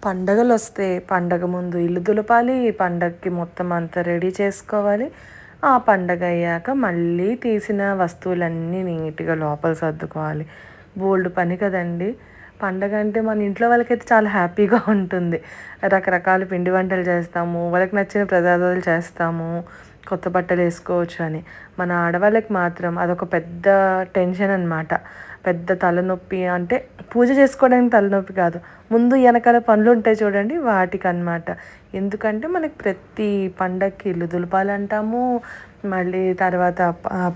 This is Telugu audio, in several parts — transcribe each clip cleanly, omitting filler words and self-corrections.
పండగలొస్తే పండగ ముందు ఇల్లు దులపాలి. పండగకి మొత్తం అంతా రెడీ చేసుకోవాలి. ఆ పండగ అయ్యాక మళ్ళీ తీసిన వస్తువులన్నీ నీట్‌గా లోపల సర్దుకోవాలి. బోలెడు పని కదండీ! పండగ అంటే మన ఇంట్లో వాళ్ళకైతే చాలా హ్యాపీగా ఉంటుంది. రకరకాల పిండి వంటలు చేస్తాము. వాళ్ళకి నచ్చిన ప్రసాదాలు చేస్తాము. కొత్త బట్టలేసుకోవచ్చు అని. మన ఆడవాళ్ళకి మాత్రం అదొక పెద్ద టెన్షన్ అనమాట. పెద్ద తలనొప్పి అంటే పూజ చేసుకోవడానికి తలనొప్పి కాదు. ముందు వెనకాల పనులుంటాయి చూడండి వాటికనమాట. ఎందుకంటే మనకి ప్రతి పండగకి ఇల్లు దులపాలంటాము. మళ్ళీ తర్వాత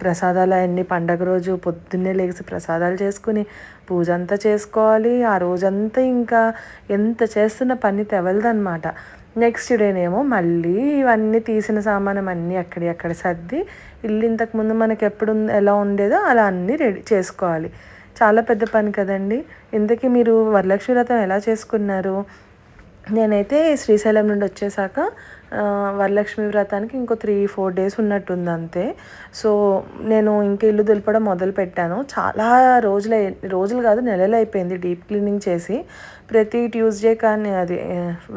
ప్రసాదాలు అయన్నీ పండగ రోజు పొద్దున్నే లెగిసి ప్రసాదాలు చేసుకుని పూజ అంతా చేసుకోవాలి. ఆ రోజంతా ఇంకా ఎంత చేస్తున్న పని తెవలదనమాట. నెక్స్ట్ డేనేమో మళ్ళీ ఇవన్నీ తీసిన సామానం అన్నీ అక్కడి అక్కడ సర్ది ఇల్లు ఇంతకుముందు మనకి ఎప్పుడు ఎలా ఉండేదో అలా అన్నీ రెడీ చేసుకోవాలి. చాలా పెద్ద పని కదండి. ఇంతకీ మీరు వరలక్ష్మి వ్రతం ఎలా చేసుకున్నారు? నేనైతే శ్రీశైలం నుండి వచ్చేసాక వరలక్ష్మి వ్రతానికి ఇంకో 3-4 డేస్ ఉన్నట్టుంది అంతే. సో నేను ఇంక ఇల్లు దులపడం మొదలుపెట్టాను. చాలా రోజులు కాదు నెలలు అయిపోయింది డీప్ క్లీనింగ్ చేసి. ప్రతి ట్యూస్డే కానీ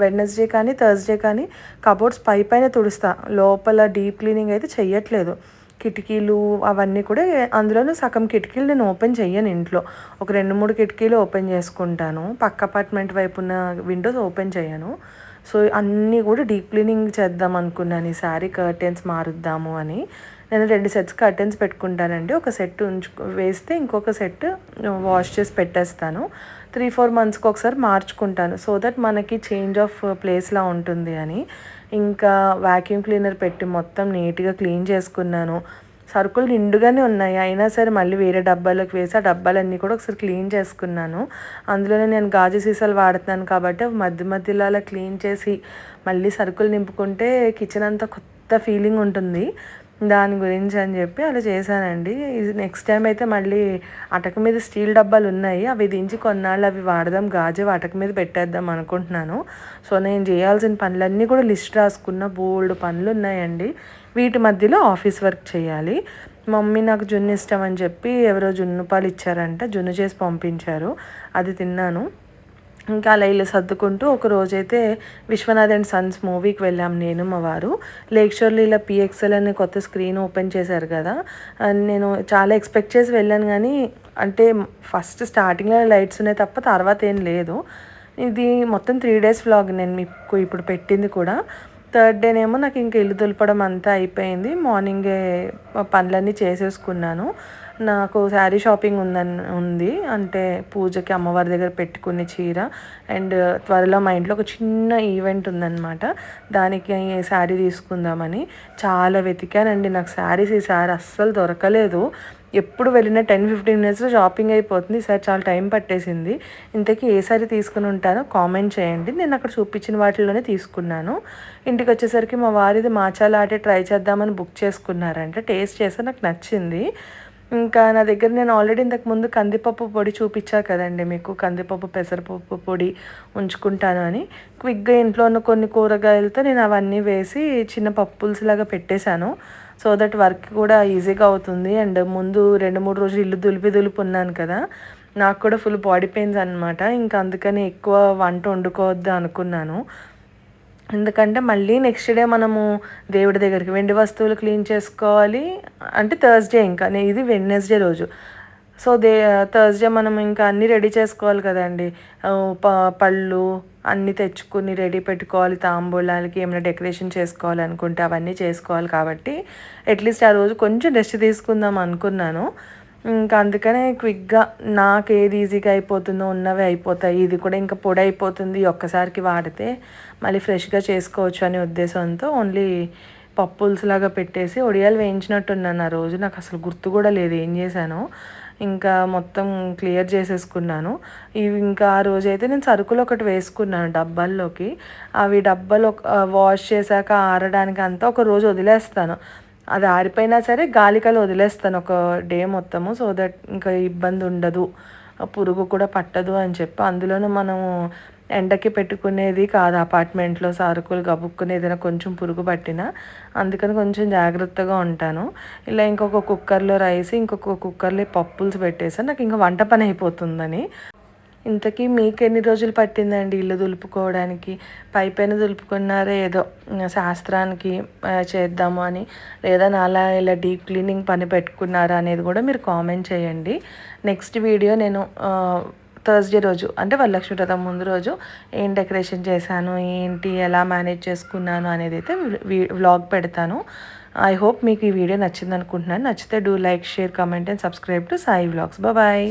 వెడ్నెస్డే కానీ థర్స్డే కానీ కబోర్డ్స్ పైన తుడుస్తా. లోపల డీప్ క్లీనింగ్ అయితే చెయ్యట్లేదు. కిటికీలు అవన్నీ కూడా అందులోనూ సగం కిటికీలు నేను ఓపెన్ చెయ్యను ఇంట్లో. ఒక 2-3 కిటికీలు ఓపెన్ చేసుకుంటాను. పక్క అపార్ట్మెంట్ వైపు ఉన్న విండోస్ ఓపెన్ చేయను. సో అన్నీ కూడా డీప్ క్లీనింగ్ చేద్దాం అనుకున్నాను. ఈసారి కర్టెన్స్ మారుద్దాము అని. నేను 2 సెట్స్ కర్టెన్స్ పెట్టుకుంటానండి. ఒక సెట్ వేస్తే ఇంకొక సెట్ వాష్ చేసి పెట్టేస్తాను. 3-4 మంత్స్కి ఒకసారి మార్చుకుంటాను. సో దట్ మనకి చేంజ్ ఆఫ్ ప్లేస్లా ఉంటుంది అని. ఇంకా వాక్యూమ్ క్లీనర్ పెట్టి మొత్తం నీట్గా క్లీన్ చేసుకున్నాను. సరుకులు నిండుగానే ఉన్నాయి. అయినా సరే మళ్ళీ వేరే డబ్బాలోకి వేసి ఆ డబ్బాలన్నీ కూడా ఒకసారి క్లీన్ చేసుకున్నాను. అందులోనే నేను గాజు సీసాలు వాడుతున్నాను కాబట్టి మధ్య మధ్యలో అలా క్లీన్ చేసి మళ్ళీ సరుకులు నింపుకుంటే కిచెన్ అంతా కొత్త ఫీలింగ్ ఉంటుంది. దాని గురించి అని చెప్పి అలా చేశానండి. ఇది నెక్స్ట్ టైం అయితే మళ్ళీ అటక మీద స్టీల్ డబ్బాలు ఉన్నాయి. అవి దించి కొన్నాళ్ళు అవి వాడదాం, గాజు అటక మీద పెట్టేద్దాం అనుకుంటున్నాను. సో నేను చేయాల్సిన పనులన్నీ కూడా లిస్ట్ రాసుకున్న. బోల్డ్ పనులు ఉన్నాయండి. వీటి మధ్యలో ఆఫీస్ వర్క్ చేయాలి. మమ్మీ నాకు జున్ను ఇష్టం అని చెప్పి ఎవరో జున్ను పాలు ఇచ్చారంట. జున్ను చేసి పంపించారు. అది తిన్నాను. ఇంకా అలా ఇల్లు సర్దుకుంటూ ఒక రోజైతే విశ్వనాథ్ అండ్ సన్స్ మూవీకి వెళ్ళాం నేను మా వారు. లేక్ షోర్లో ఇలా పిఎక్స్ఎల్ అనే కొత్త స్క్రీన్ ఓపెన్ చేశారు కదా. నేను చాలా ఎక్స్పెక్ట్ చేసి వెళ్ళాను కానీ అంటే ఫస్ట్ స్టార్టింగ్లో లైట్స్ ఉన్నాయి తప్ప తర్వాత ఏం లేదు. ఇది మొత్తం 3 డేస్ వ్లాగ్ నేను మీకు ఇప్పుడు పెట్టింది కూడా. థర్డ్ డేనేమో నాకు ఇంకా ఇల్లు దులపడం అంతా అయిపోయింది. మార్నింగే పనులన్నీ చేసేసుకున్నాను. నాకు శారీ షాపింగ్ ఉంది. అంటే పూజకి అమ్మవారి దగ్గర పెట్టుకునే చీర అండ్ త్వరలో మా ఇంట్లో ఒక చిన్న ఈవెంట్ ఉందన్నమాట. దానికి శారీ తీసుకుందామని చాలా వెతికానండి. నాకు శారీస్ ఈసారి అస్సలు దొరకలేదు. ఎప్పుడు వెళ్ళిన 10-15 మినిట్స్లో షాపింగ్ అయిపోతుంది. ఈసారి చాలా టైం పట్టేసింది. ఇంతకీ ఏ సారీ తీసుకుని ఉంటానో కామెంట్ చేయండి. నేను అక్కడ చూపించిన వాటిలోనే తీసుకున్నాను. ఇంటికి వచ్చేసరికి మా వారిది మాచా లాటే ట్రై చేద్దామని బుక్ చేసుకున్నారంటే టేస్ట్ చేస్తే నాకు నచ్చింది. ఇంకా నా దగ్గర నేను ఆల్రెడీ ఇంతకుముందు కందిపప్పు పొడి చూపించా కదండి మీకు. కందిపప్పు పెసరపప్పు పొడి ఉంచుకుంటాను అని క్విక్గా ఇంట్లో ఉన్న కొన్ని కూరగాయలతో నేను అవన్నీ వేసి చిన్న పప్పుల్స్లాగా పెట్టేశాను. సో దట్ వర్క్ కూడా ఈజీగా అవుతుంది. అండ్ ముందు 2-3 రోజులు ఇల్లు దులిపి ఉన్నాను కదా. నాకు కూడా ఫుల్ బాడీ పెయిన్స్ అనమాట. ఇంకా అందుకని ఎక్కువ వంట వండుకోవద్దు అనుకున్నాను. ఎందుకంటే మళ్ళీ నెక్స్ట్ డే మనము దేవుడి దగ్గరికి వెండి వస్తువులు క్లీన్ చేసుకోవాలి. అంటే థర్స్డే ఇంకా ఇది వెడ్నెస్డే రోజు. సో థర్స్డే మనం ఇంకా అన్నీ రెడీ చేసుకోవాలి కదండి. పళ్ళు అన్నీ తెచ్చుకుని రెడీ పెట్టుకోవాలి. తాంబూలాలకి ఏమైనా డెకరేషన్ చేసుకోవాలి అనుకుంటే అవన్నీ చేసుకోవాలి కాబట్టి అట్లీస్ట్ ఆ రోజు కొంచెం రెస్ట్ తీసుకుందాం అనుకున్నాను. ఇంకా అందుకనే క్విక్గా నాకు ఏది ఈజీగా అయిపోతుందో ఉన్నవే అయిపోతాయి. ఇది కూడా ఇంకా పొడి అయిపోతుంది ఒక్కసారికి వాడితే మళ్ళీ ఫ్రెష్గా చేసుకోవచ్చు అనే ఉద్దేశంతో ఓన్లీ పప్పుల్స్లాగా పెట్టేసి ఒడియాలు వేయించినట్టున్నాను ఆ రోజు. నాకు అసలు గుర్తు కూడా లేదు ఏం చేశానో. ఇంకా మొత్తం క్లియర్ చేసేసుకున్నాను. ఇవి ఇంకా ఆ రోజైతే నేను సరుకులు ఒకటి వేసుకున్నాను డబ్బాల్లోకి. అవి డబ్బాలు వాష్ చేశాక ఆరడానికి అంతా ఒక రోజు వదిలేస్తాను. అది ఆరిపోయినా సరే గాలికలు వదిలేస్తాను ఒక డే మొత్తము. సో దట్ ఇంకా ఇబ్బంది ఉండదు, పురుగు కూడా పట్టదు అని చెప్పి. అందులోనూ మనము ఎండకి పెట్టుకునేది కాదు అపార్ట్మెంట్లో సరుకులు గబుక్కుని ఏదైనా కొంచెం పురుగు పట్టినా. అందుకని కొంచెం జాగ్రత్తగా ఉంటాను. ఇలా ఇంకొక కుక్కర్లో రైస్ ఇంకొక కుక్కర్లో పప్పుల్స్ పెట్టేసాను. నాకు ఇంకా వంట పని అయిపోతుందని ఇంతకీ మీకు ఎన్ని రోజులు పట్టిందండి ఇల్లు దులుపుకోవడానికి? పైపైన దులుపుకున్నారా ఏదో శాస్త్రానికి చేద్దాము అని, లేదా నాలా ఇలా డీప్ క్లీనింగ్ పని పెట్టుకున్నారా అనేది కూడా మీరు కామెంట్ చేయండి. నెక్స్ట్ వీడియో నేను థర్స్డే రోజు అంటే వరలక్ష్మి వ్రతం ముందు రోజు ఏం డెకరేషన్ చేశాను, ఏంటి, ఎలా మేనేజ్ చేసుకున్నాను అనేది అయితే వ్లాగ్ పెడతాను. ఐ హోప్ మీకు ఈ వీడియో నచ్చింది అనుకుంటున్నాను. నచ్చితే do like, share, comment and subscribe to Sai vlogs. Bye.